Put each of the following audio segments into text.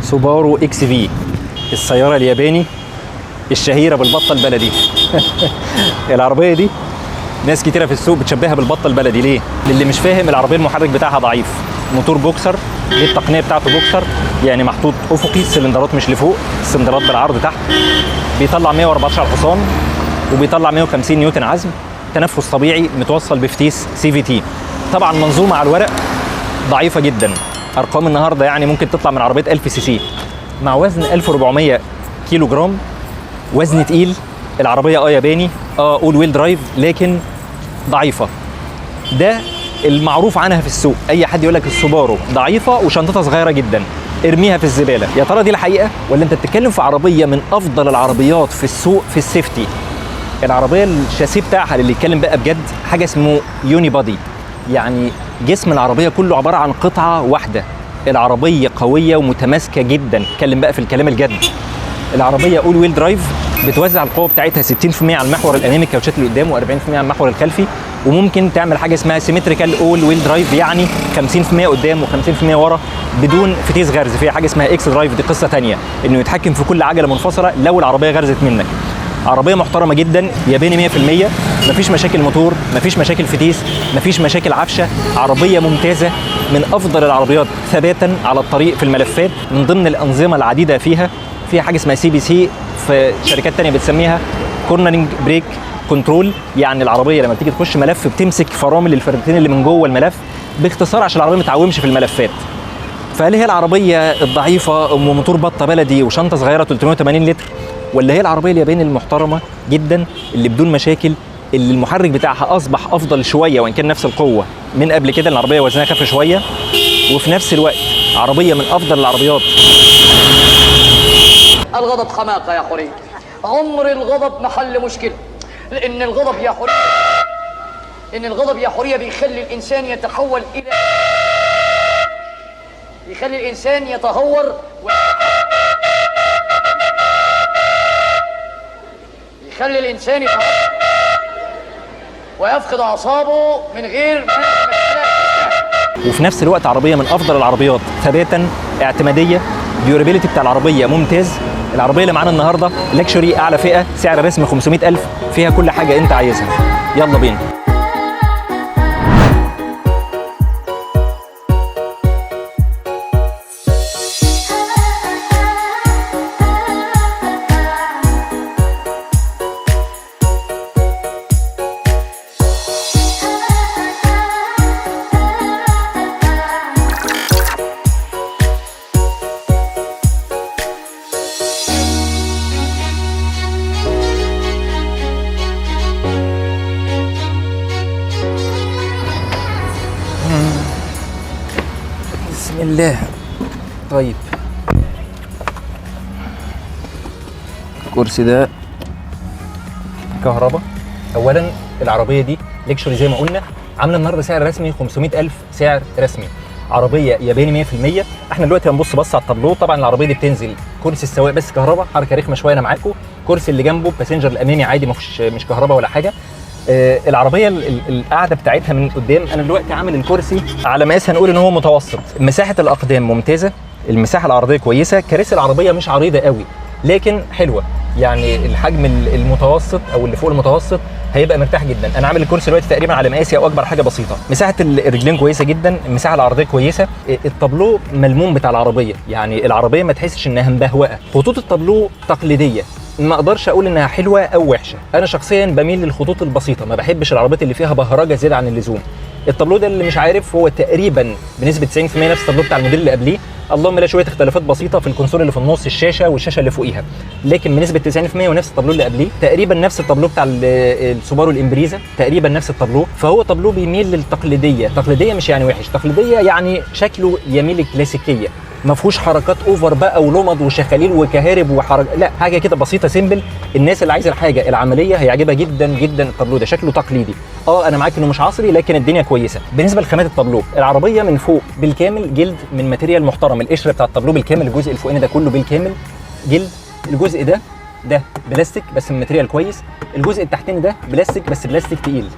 سوبارو اكس في، السيارة الياباني الشهيرة بالبطة البلدي. العربية دي ناس كتيرة في السوق بتشبهها بالبطة البلدي. ليه؟ للي مش فاهم، العربية المحرك بتاعها ضعيف، موتور بوكسر، دي التقنية بتاعته بوكسر، يعني محطوط افقي، السلندرات مش لفوق، السلندرات بالعرض تحت، بيطلع 114 حصان وبيطلع 150 نيوتن عزم، تنفس طبيعي، متوصل بفتيس سي في تي. طبعا منظومة على الورق ضعيفة جدا، ارقام النهارده يعني ممكن تطلع من عربية 1000 سي سي مع وزن 1400 كيلو جرام، وزن تقيل. العربية ياباني، اول ويل درايف، لكن ضعيفة. ده المعروف عنها في السوق، اي حد يقول لك السوبارو ضعيفة وشنطتها صغيرة جدا ارميها في الزبالة. يا ترى دي الحقيقة ولا انت بتتكلم في عربية من افضل العربيات في السوق في السيفتي؟ العربية الشاسيه بتاعها اللي يتكلم بقى بجد حاجة اسمه يوني بادي، يعني جسم العربية كله عبارة عن قطعة واحدة. العربية قوية ومتماسكة جدا. اتكلم بقى في الكلام الجد. العربية اول ويل درايف، بتوزع القوة بتاعتها 60% على المحور الامامي الكاوتشات اللي قدام، و40% على المحور الخلفي، وممكن تعمل حاجة اسمها سيمتريكال اول ويل درايف، يعني 50% قدام و50% ورا بدون فتيس غرز. فيها حاجة اسمها اكس درايف، دي قصة تانية، انه يتحكم في كل عجلة منفصلة لو العربية غرزت منك. عربية محترمة جدا، ياباني 100%، مفيش مشاكل موتور، مفيش مشاكل فتيس، مفيش مشاكل عفشة. عربية ممتازة، من أفضل العربيات ثباتا على الطريق في الملفات. من ضمن الأنظمة العديدة فيها حاجة اسمها سي بي سي، في شركات تانية بتسميها كورنرنج بريك كنترول، يعني العربية لما بتيجي تخش ملف بتمسك فرامل الفردتين اللي من جوه الملف، باختصار عشان العربية ما تعومش في الملفات. فهل هي العربية الضعيفة أم موتور بطة بلدي وشنطة صغيرة 380 لتر، ولا هي العربية الياباني المحترمة جدا اللي بدون مشاكل، اللي المحرك بتاعها أصبح أفضل شوية وإن كان نفس القوة من قبل كده؟ العربية وزنها خف شوية، وفي نفس الوقت عربية من أفضل العربيات. الغضب حماقة يا حورية، عمر الغضب محل مشكلة، لأن الغضب يا حورية بيخلي الإنسان يتحول إلى، يخلي الإنسان يتهور يخلي الإنسان يتهور ويفقد أعصابه من غير وفي نفس الوقت عربية من أفضل العربيات ثباتا، اعتمادية، ديورابيلتي بتاع العربية ممتاز. العربية اللي معانا النهاردة لكشوري أعلى فئة، سعر رسمي 500,000، فيها كل حاجة أنت عايزها. يلا بينا. بسم الله. طيب، الكرسي ده كهرباء. اولا العربيه دي لكشوري زي ما قلنا، عامله النهارده سعر رسمي 500,000، سعر رسمي. عربيه ياباني 100%. احنا دلوقتي هنبص على التابلو. طبعا العربيه دي بتنزل كرسي السواق بس كهرباء، حركه رخمه شويه انا معاكم. كرسي اللي جنبه باسنجر الامامي عادي، مش كهرباء ولا حاجه. العربيه القاعده بتاعتها من قدام، انا دلوقتي عامل الكرسي على مقاس هنقول ان هو متوسط. مساحه الاقدام ممتازه، المساحه العرضيه كويسه، كراسي العربيه مش عريضه قوي لكن حلوه، يعني الحجم المتوسط او اللي فوق المتوسط هيبقى مرتاح جدا. انا عامل الكرسي دلوقتي تقريبا على مقاسي او اكبر حاجه بسيطه. مساحه الرجلين كويسه جدا، المساحه العرضيه كويسه. التابلو ملموم بتاع العربيه، يعني العربيه ما تحسش انها مبهوقه. خطوط التابلو تقليديه، ما اقدرش اقول انها حلوه او وحشه. انا شخصيا بميل للخطوط البسيطه، ما بحبش العربيات اللي فيها بهرجه زياده عن اللزوم. التابلو ده اللي مش عارف هو تقريبا بنسبه 90% نفس التابلو بتاع الموديل اللي قبليه، اللهم لا شويه اختلافات بسيطه في الكونسول اللي في النص، الشاشه والشاشه اللي فوقيها، لكن بنسبه 90% ونفس التابلو اللي قبليه. تقريبا نفس التابلو بتاع السوبارو الامبريزا، تقريبا نفس التابلو. فهو تابلو بيميل للتقليديه. تقليديه مش يعني وحش، تقليديه يعني شكله يميل للكلاسيكيه، ما فيهوش حركات اوفر بقى ولمض وشخاليل وكهارب وحركه، لا، حاجه كده بسيطه سيمبل. الناس اللي عايزه الحاجه العمليه هيعجبها جدا جدا التابلو ده. شكله تقليدي، انا معاك انه مش عصري لكن الدنيا كويسه. بالنسبه لخامات التابلو، العربيه من فوق بالكامل جلد من ماتيريال محترم. القشره بتاع التابلو بالكامل، الجزء الفوقاني ده كله بالكامل جلد. الجزء ده بلاستيك بس من ماتيريال كويس. الجزء التحتاني ده بلاستيك بس بلاستيك تقيل.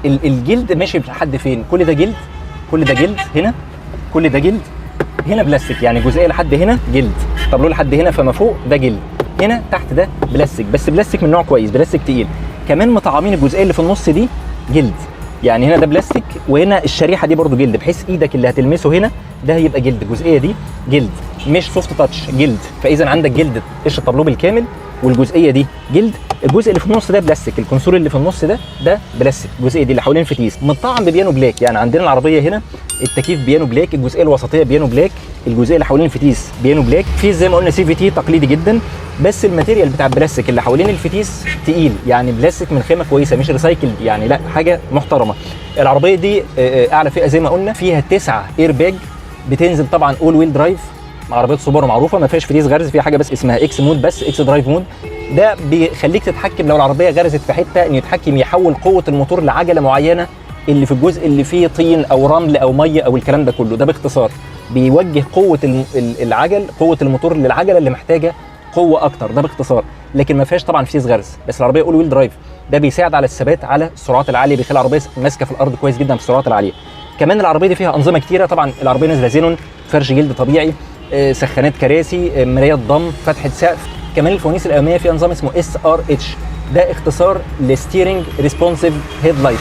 الجلد ماشي لحد فين؟ كل ده جلد، كل ده جلد هنا، كل ده جلد، هنا بلاستيك، يعني جزئيه لحد هنا جلد، طب له لحد هنا فما فوق ده جلد، هنا تحت ده بلاستيك، بس بلاستيك من نوع كويس، بلاستيك تقيل. كمان مطعمين الجزئيه اللي في النص دي جلد، يعني هنا ده بلاستيك وهنا الشريحه دي برضو جلد، بحيث ايدك اللي هتلمسه هنا ده هيبقى جلد، الجزئيه دي جلد مش سوفت تاتش، جلد. فاذا عندك جلد قشر الطابلوه بالكامل، والجزئيه دي جلد. الجزء اللي في النص ده بلاستيك، الكونسول اللي في النص ده بلاستيك، الجزئيه دي اللي حوالين الفتيس مطعم ببيانو بلاك. يعني عندنا العربيه هنا التكييف بيانو بلاك، الجزئيه الوسطيه بيانو بلاك، الجزئيه اللي حوالين الفتيس بيانو بلاك. في زي ما قلنا سي في تي تقليدي جدا، بس الماتيريال بتاع البلاستيك اللي حوالين الفتيس تقيل، يعني بلاستيك من خامه كويسه مش ريسايكل، يعني لا حاجه محترمه. العربيه دي اعلى فئه زي ما قلنا، فيها 9 اير باج، بتنزل طبعا اول ويل درايف. عربيه سوبر معروفه ما فيهاش فتيس غرز، فيها حاجه بس اسمها اكس مود، بس اكس درايف مود. ده بيخليك تتحكم لو العربيه غرزت في حته، ان يتحكم يحول قوه الموتور لعجله معينه اللي في الجزء اللي فيه طين او رمل او ميه او الكلام ده كله. ده باختصار بيوجه قوه العجل، قوه الموتور للعجله اللي محتاجه قوه اكتر، ده باختصار. لكن ما فيهاش طبعا فتيس غرز، بس العربيه اول ويل درايف، ده بيساعد على الثبات على السرعات العاليه، بيخلي العربيه ماسكه في الارض كويس جدا في السرعات العاليه. كمان العربيه دي فيها انظمه كتيره، طبعا العربيه نازله زينون، فرش جلد طبيعي، سخانات كراسي، مرايات ضم، فتحه سقف. كمان الفوانيس الاماميه فيها نظام اسمه SRH، ده اختصار لستيرنج ريسبونسيف هيد لايت،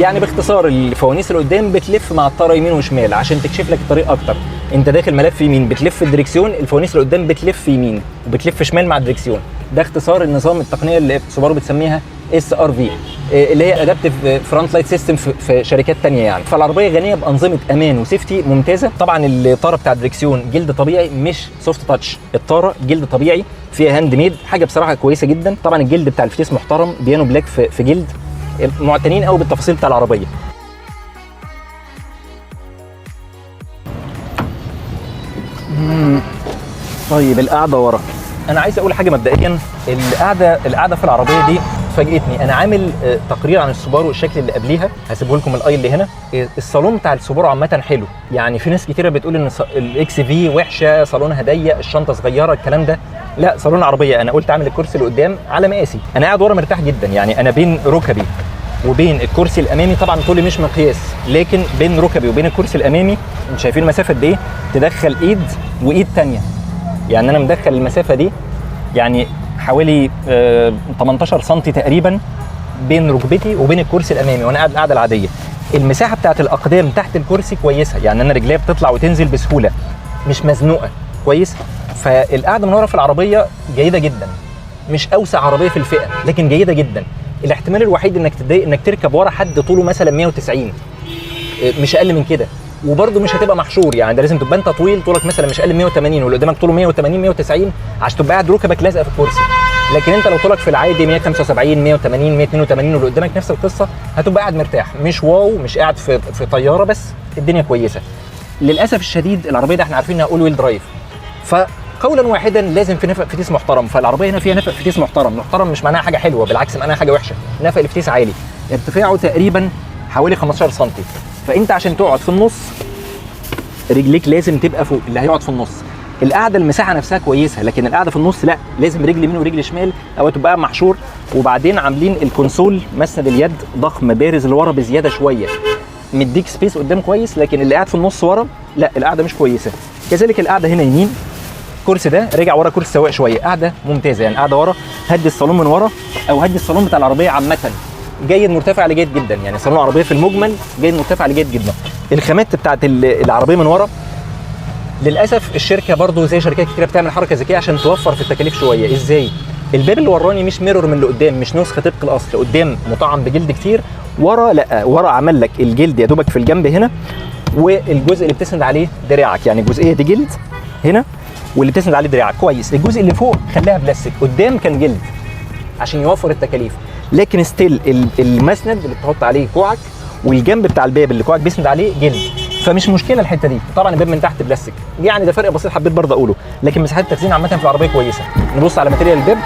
يعني باختصار الفوانيس اللي قدام بتلف مع الطاره يمين وشمال عشان تكشف لك الطريق اكتر. انت داخل ملف يمين بتلف الدريكسيون، الفوانيس اللي قدام بتلف يمين وبتلف شمال مع الدريكسيون. ده اختصار النظام التقنيه اللي سوبارو بتسميها SRV، اللي هي ادابتيف فرونت لايت سيستم في شركات ثانيه يعني. فالعربيه غنيه بانظمه امان وسيفتي ممتازه. طبعا الطاره بتاع الدريكسيون جلد طبيعي مش سوفت تاتش، الطاره جلد طبيعي فيها هاند ميد، حاجه بصراحه كويسه جدا. طبعا الجلد بتاع الفتيس محترم، بيانو بلاك في جلد، معتنين قوي بالتفاصيل بتاع العربيه. طيب القعده ورا، انا عايز اقول حاجه مبدئيا، القعده في العربيه دي فاجئتني. انا عامل تقرير عن السوبارو الشكل اللي قبليها، هسيبه لكم الاي اللي هنا. الصالون بتاع السوبارو عامه حلو، يعني في ناس كتيره بتقول ان الاكس في وحشه، صالونها ضيق، الشنطه صغيره، الكلام ده. لا، صالون العربيه انا قلت اعمل الكرسي اللي قدام على مقاسي، انا قاعد ورا مرتاح جدا، يعني انا بين ركبي وبين الكرسي الامامي، طبعا طولي مش مقياس، لكن بين ركبي وبين الكرسي الامامي انتوا شايفين المسافه قد ايه؟ تدخل ايد وايد ثانيه، يعني انا مدخل المسافه دي يعني حوالي 18 سم تقريبا بين ركبتي وبين الكرسي الامامي وانا قاعد القعده العاديه. المساحه بتاعت الاقدام تحت الكرسي كويسه، يعني انا رجليا بتطلع وتنزل بسهوله، مش مزنوقه كويس. فالقعده من ورا في العربيه جيده جدا، مش اوسع عربيه في الفئه لكن جيده جدا. الاحتمال الوحيد انك تتضايق انك تركب ورا حد طوله مثلا 190، مش اقل من كده، وبرده مش هتبقى محشور، يعني ده لازم تبقى انت طويل، طولك مثلا مش اقل من 180 واللي قدامك طوله 180 190 عشان تبقى قاعد ركبك لازقه في الكرسي. لكن انت لو طولك في العادي 175 180 182 واللي قدامك نفس القصه، هتبقى قاعد مرتاح، مش واو، مش قاعد في طياره، بس الدنيا كويسه. للاسف الشديد العربيه دي احنا عارفين انها اول ويل درايف، فقولا واحدا لازم في نفق فتيس محترم. فالعربيه هنا فيها نفق فتيس محترم مش معناها حاجه حلوه، بالعكس معناها حاجه وحشه. نفق الفتيس عالي، ارتفاعه تقريبا حوالي 15 سم، فانت عشان تقعد في النص رجليك لازم تبقى فوق اللي هيقعد في النص. القعده المساحه نفسها كويسه، لكن القعده في النص لا، لازم رجل يمين ورجل شمال او تبقى محشور. وبعدين عاملين الكونسول مسند اليد ضخم بارز لورا بزياده شويه، مديك سبيس قدام كويس، لكن اللي قاعد في النص ورا لا، القعده مش كويسه. كذلك القعده هنا يمين، الكرسي ده رجع ورا كرسي سواق شويه، قاعده ممتازه، يعني قاعده ورا. هدي الصالون من ورا او هدي الصالون بتاع العربيه عامه جيد مرتفع لجيد جدا، يعني صالون العربيه في المجمل جيد مرتفع لجيد جدا. الخامات بتاعت العربيه من ورا للاسف الشركه برضو زي شركات كتير بتعمل حركه ذكيه عشان توفر في التكاليف شويه. ازاي؟ الباب اللي وراني مش ميرور من اللي قدام، مش نسخه طبق الاصل، قدام مطعم بجلد كتير، ورا لا، ورا عمل لك الجلد يا دوبك في الجنب هنا، والجزء اللي بتسند عليه دراعك، يعني الجزئيه دي جلد هنا واللي بتسند عليه دراعك كويس. الجزء اللي فوق خلاها بلاستيك، قدام كان جلد عشان يوفر التكاليف، لكن ستيل المسند اللي بتحط عليه كوعك والجنب بتاع الباب اللي كوعك بيسند عليه جلد، فمش مشكله الحته دي. طبعا الباب من تحت بلاستيك، يعني ده فرق بسيط حبيت برضه اقوله، لكن مساحات التخزين عامه في العربيه كويسه. نبص على ماتيريال الباب.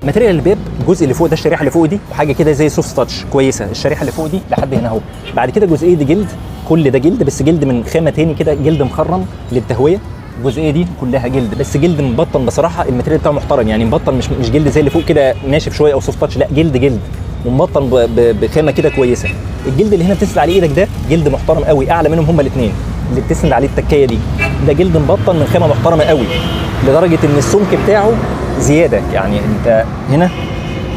ماتيريال الباب الجزء اللي فوق ده، الشريحه اللي فوق دي حاجه كده زي سوفت تاتش كويسه، الشريحه اللي فوق دي لحد هنا اهو. بعد كده الجزئيه دي جلد، كل ده جلد بس جلد من خامه تاني كده، جلد مخرم للتهويه. الجزئيه دي كلها جلد بس جلد مبطن بصراحه، الماتيريال بتاعه محترم يعني مبطن، مش جلد زي اللي فوق كده ناشف شويه او سوفت تاتش، لا جلد ومبطن بخامه كده كويسه. الجلد اللي هنا بتسند عليه ايدك ده جلد محترم قوي، اعلى منهم هما الاثنين اللي بتسند عليه التكايه دي، ده جلد مبطن من خامه محترمه قوي لدرجه ان السمك بتاعه زياده. يعني انت هنا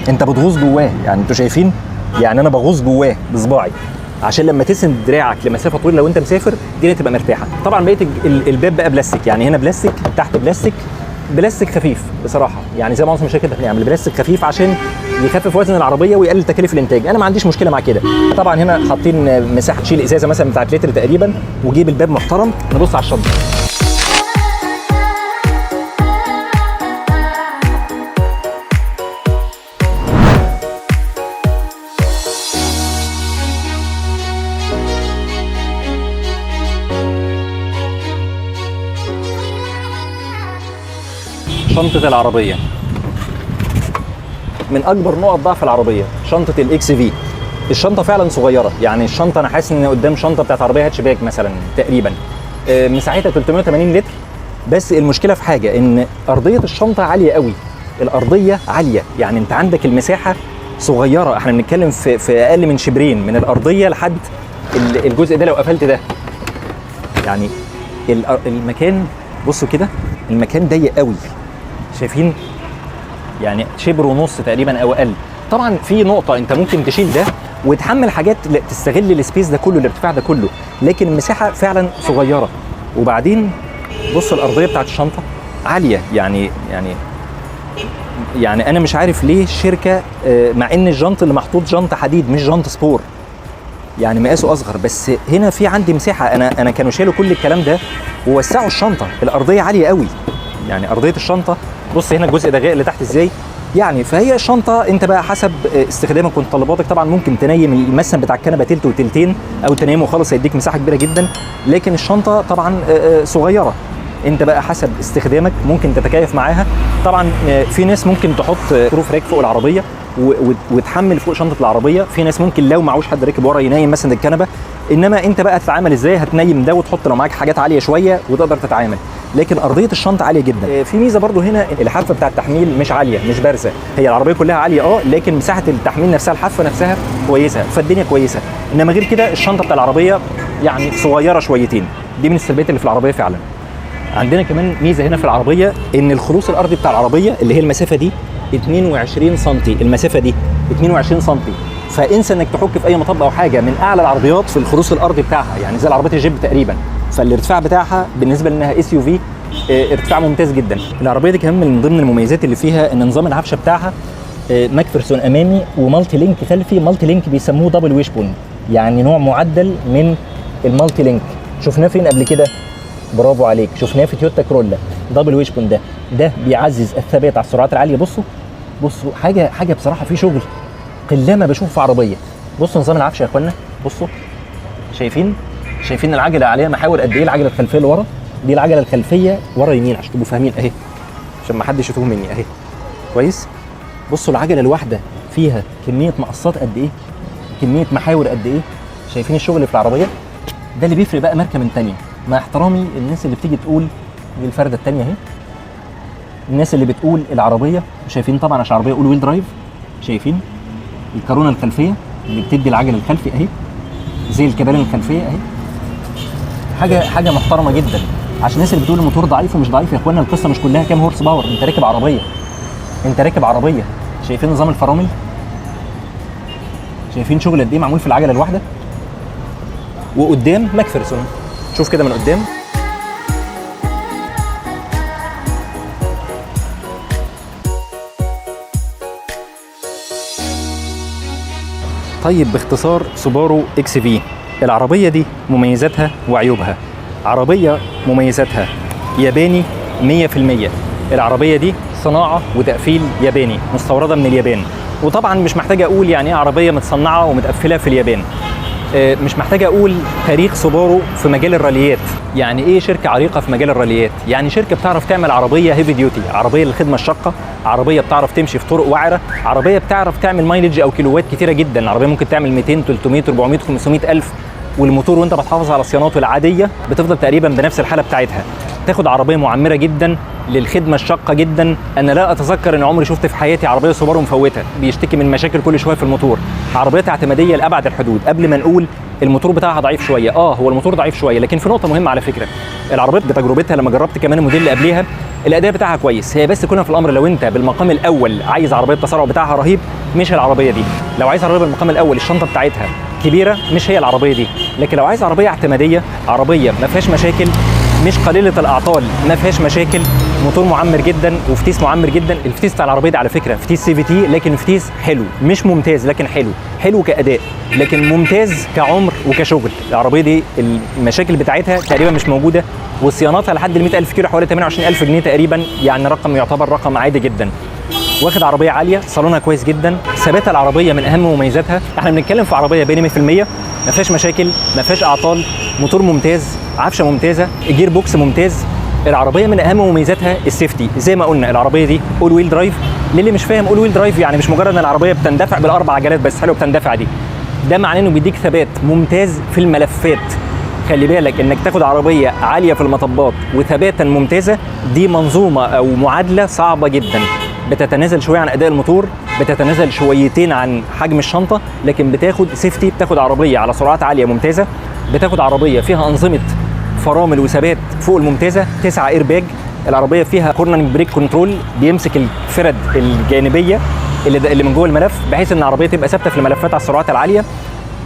انت بتغوص جواه، يعني انتوا شايفين، يعني انا بغوص جواه بصباعي عشان لما تسند دراعك لمسافه طويله لو انت مسافر الدنيا تبقى مرتاحه. طبعا بقيه الباب بقى بلاستيك، يعني هنا بلاستيك، تحت بلاستيك خفيف بصراحه، يعني زي معظم الشركات بتعمل بلاستيك خفيف عشان يخفف وزن العربيه ويقلل تكاليف الانتاج. انا ما عنديش مشكله مع كده. طبعا هنا حاطين مساحه تشيل ازازه مثلا بتاعت لتر تقريبا، وجيب الباب محترم. نبص على الشنطه. شنطة العربية من أكبر نقط ضعف العربية، شنطة الإكس في. الشنطة فعلا صغيرة، يعني الشنطة أنا حاسس إن قدام شنطة بتاعت عربية هاتشباك مثلا تقريبا، مساحتها 380 لتر. بس المشكلة في حاجة، إن أرضية الشنطة عالية قوي، الأرضية عالية، يعني أنت عندك المساحة صغيرة، إحنا بنتكلم في أقل من شبرين من الأرضية لحد الجزء ده. لو قفلت ده يعني المكان، بصوا كده المكان ضيق قوي، شايفين يعني شبر ونص تقريبا او اقل. طبعا في نقطه انت ممكن تشيل ده وتحمل حاجات تستغل السبيس ده كله، الارتفاع ده كله، لكن المساحه فعلا صغيره. وبعدين بص الارضيه بتاعت الشنطه عاليه، يعني انا مش عارف ليه الشركه، مع ان الجنط اللي محطوط جنط حديد مش جنط سبور، يعني مقاسه اصغر، بس هنا في عندي مساحه. انا كانوا شالوا كل الكلام ده ووسعوا الشنطه. الارضيه عاليه قوي، يعني ارضيه الشنطه، بص هنا الجزء ده اللي تحت ازاي، يعني فهي الشنطه انت بقى حسب استخدامك ومتطلباتك. طبعا ممكن تنيم المسن بتاع الكنبه تلت وتلتين، او تنيمه خالص هيديك مساحه كبيره جدا، لكن الشنطه طبعا صغيره، انت بقى حسب استخدامك ممكن تتكيف معاها. طبعا في ناس ممكن تحط روف راك فوق العربيه وتحمل فوق شنطه العربيه، في ناس ممكن لو معوش حد راكب ورا ينيم مثلا الكنبه. انما انت بقى تتعامل ازاي، هتنيم ده وتحط لو معاك حاجات عاليه شويه وتقدر تتعامل. لكن ارضيه الشنطه عاليه جدا. في ميزه برضو هنا، الحافه بتاع التحميل مش عاليه، مش بارزه، هي العربيه كلها عاليه لكن مساحه التحميل نفسها، الحافه نفسها كويسه، فالدنيا كويسه. انما غير كده الشنطه بتاع العربيه يعني صغيره شويتين، دي من السلبيات اللي في العربيه فعلا. عندنا كمان ميزه هنا في العربيه، ان الخلوص الارضي بتاع العربيه اللي هي المسافه دي 22 سم، المسافه دي 22 سم، فانسى انك تحك في اي مطب او حاجه. من اعلى العربيات في الخلوص الارضي بتاعها، يعني زي العربيات الجيب تقريبا، فالارتفاع بتاعها بالنسبه لانها اس يو في ارتفاع ممتاز جدا. العربيه دي كمان من ضمن المميزات اللي فيها ان نظام العفشه بتاعها ماكفرسون امامي ومالتي لينك خلفي. مالتي لينك بيسموه دبل ويش بون، يعني نوع معدل من المالتي لينك. شفناه فين قبل كده؟ برافو عليك، شفناه في تويوتا كرولا. دبل ويش بون ده بيعزز الثبات على السرعات العاليه. بصوا حاجه بصراحه في شغل قلما بشوف في عربيه. بصوا نظام العفشه يا اخوانا، بصوا شايفين العجله عليها محاور قد ايه. العجله الخلفيه اللي ورا دي العجله الخلفيه ورا يمين عشان تبقوا فاهمين اهي، عشان ما حدش يتوه مني اهي كويس. بصوا العجله الواحده فيها كميه مقصات قد ايه، كميه محاور قد ايه. شايفين الشغل اللي في العربيه ده اللي بيفرق بقى ماركه من ثانيه. مع احترامي الناس اللي بتيجي تقول دي الفرده الثانيه اهي، الناس اللي بتقول العربيه، شايفين طبعا عشان عربيه اول ويل درايف، شايفين الكارونه الخلفيه اللي بتدي العجل الخلفي اهي، زي الكبارين الخلفيه اهي، حاجه محترمه جدا. عشان الناس اللي بتقول الموتور ضعيف ومش ضعيف، يا اخوانا القصه مش كلها كام هورس باور، انت راكب عربيه. شايفين نظام الفرامل، شايفين شغل قد ايه معمول في العجله الواحده. وقدام ماكفرسون، شوف كده من قدام. طيب باختصار، سوبارو اكس في العربيه دي مميزاتها وعيوبها. عربيه مميزاتها ياباني 100%، العربيه دي صناعه وتقفيل ياباني، مستورده من اليابان. وطبعا مش محتاج اقول يعني ايه عربيه متصنعه ومتقفله في اليابان. مش محتاج اقول تاريخ سوبارو في مجال الراليات. يعني ايه شركه عريقه في مجال الراليات؟ يعني شركه بتعرف تعمل عربيه هيفي ديوتي، عربيه للخدمه الشاقه، عربيه بتعرف تمشي في طرق وعره، عربيه بتعرف تعمل مايلج او كيلوات كتيره جدا، عربيه ممكن تعمل 200 300 400 500 الف، والموتور وانت بتحافظ على صياناته العاديه بتفضل تقريبا بنفس الحاله بتاعتها. تاخد عربيه معمره جدا للخدمه الشاقه جدا. انا لا اتذكر ان عمري شفت في حياتي عربيه سوبارو مفوته بيشتكي من مشاكل كل شويه في الموتور. عربيات اعتماديه لابعد الحدود. قبل ما نقول الموتور بتاعها ضعيف شويه، هو الموتور ضعيف شويه، لكن في نقطه مهمه على فكره، العربيات بتجربتها لما جربت كمان الموديل اللي قبليها الاداء بتاعها كويس. هي بس كلنا في الامر لو انت بالمقام الاول عايز عربيه التسارع بتاعها رهيب مش العربيه دي. لو عايز عربيه بالمقام الاول الشنطه بتاعتها كبيره مش هي العربيه دي. لكن لو عايز عربيه اعتماديه، عربيه ما فيهاش مشاكل، مش قليله الاعطال، ما فيهاش مشاكل، موتور معمر جدا وفتيس معمر جدا. الفتيس بتاع العربيه دي على فكره فتيس سي في تي، لكن فتيس حلو، مش ممتاز لكن حلو، حلو كاداء لكن ممتاز كعمر وكشغل. العربيه دي المشاكل بتاعتها تقريبا مش موجوده، وصيانتها لحد ال 100,000 كيلو حوالي 28,000 جنيه تقريبا، يعني رقم يعتبر رقم عادي جدا. واخد عربيه عاليه، صالونها كويس جدا، ثبات العربيه من اهم مميزاتها. احنا بنتكلم في عربيه بين 100%، ما فيهاش مشاكل، ما فيهاش اعطال، موتور ممتاز، عفشه ممتازه، جير بوكس ممتاز. العربيه من اهم مميزاتها السيفتي. زي ما قلنا العربيه دي اول ويل درايف. للي مش فاهم اول ويل درايف يعني مش مجرد ان العربيه بتندفع بالاربع عجلات بس، حلو بتندفع دي، ده معناه انه بيديك ثبات ممتاز في الملفات. خلي بالك انك تاخد عربيه عاليه في المطبات وثباتا ممتازه، دي منظومه او معادله صعبه جدا. بتتنازل شويه عن اداء الموتور، بتتنازل شويتين عن حجم الشنطه، لكن بتاخد سيفتي، بتاخد عربيه على سرعات عاليه ممتازه، بتاخد عربيه فيها انظمه فرامل وثبات فوق الممتازه، 9 اير باج. العربيه فيها كورنرنج بريك كنترول بيمسك الفرد الجانبيه اللي من جوه الملف بحيث ان العربيه تبقى ثابته في الملفات على السرعات العاليه.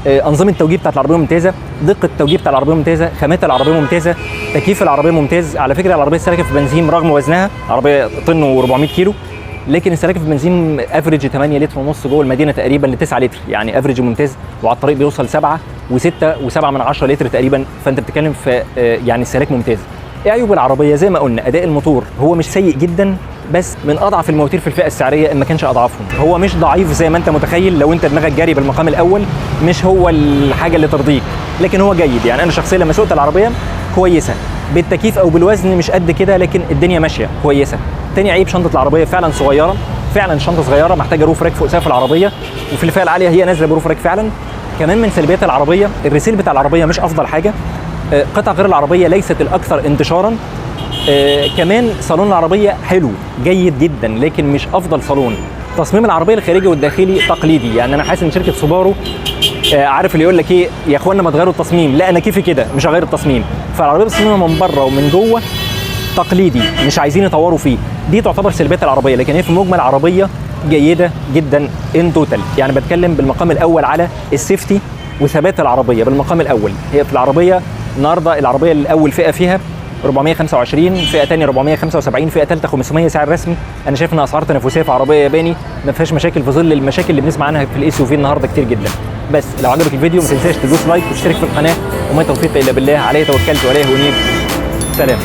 انظمه التوجيه بتاعت العربيه ممتازه، دقه التوجيه بتاع العربيه ممتازه، خامات العربيه ممتازه، تكييف العربيه ممتاز. على فكره العربيه السالكه في بنزين رغم وزنها عربيه طن و400 كيلو، لكن السلاكه في البنزين افريج 8 لتر ونص جوه المدينه تقريبا ل 9 لتر، يعني افريج ممتاز، وعلى الطريق بيوصل 7 و6 و7 من 10 لتر تقريبا. فانت بتتكلم في يعني السلاك ممتاز. ايه عيوب العربيه؟ زي ما قلنا اداء الموتور هو مش سيء جدا، بس من اضعف المواتير في الفئه السعريه ان ما كانش اضعفهم. هو مش ضعيف زي ما انت متخيل، لو انت دماغك جاري بالمقام الاول مش هو الحاجه اللي ترضيك، لكن هو جيد. يعني انا شخصيا لما سوقت العربيه كويسه، بالتكييف او بالوزن مش قد كده، لكن الدنيا ماشيه كويسه. تاني عيب شنطه العربيه فعلا صغيره، فعلا شنطه صغيره محتاجه روف راك فوق سقف العربيه، وفي الفئه العاليه هي نازله بروف راك فعلا. كمان من سلبيات العربيه الريسيل بتاع العربيه مش افضل حاجه، قطع غير العربيه ليست الاكثر انتشارا. كمان صالون العربيه حلو جيد جدا لكن مش افضل صالون. تصميم العربيه الخارجي والداخلي تقليدي، يعني انا حاسس ان شركه سوبارو عارف اللي يقول لك ايه يا اخوانا ما تغيروا التصميم، لا انا كيفي كده مش هغير التصميم. فالعربيه تصميمها من بره ومن جوه تقليدي، مش عايزين يطوروا فيه. دي تعتبر سلبيات العربيه، لكن هي في المجمل عربيه جيده جدا ان توتال. يعني بتكلم بالمقام الاول على السيفتي وثبات العربيه بالمقام الاول. هي في العربيه النهارده العربيه الاول فئه فيها 425، فئه ثانيه 475، فئه ثالثه 500 سعر رسمي. انا شايف انها اسعار تنافسيه في عربيه ياباني ما فيهاش مشاكل في ظل المشاكل اللي بنسمع عنها في الاس يو في النهارده كتير جدا. بس لو عجبك الفيديو ما تنساش تدوس لايك وتشترك في القناه، وما توفيق الا بالله، عليه توكلت واليه انيب. سلام.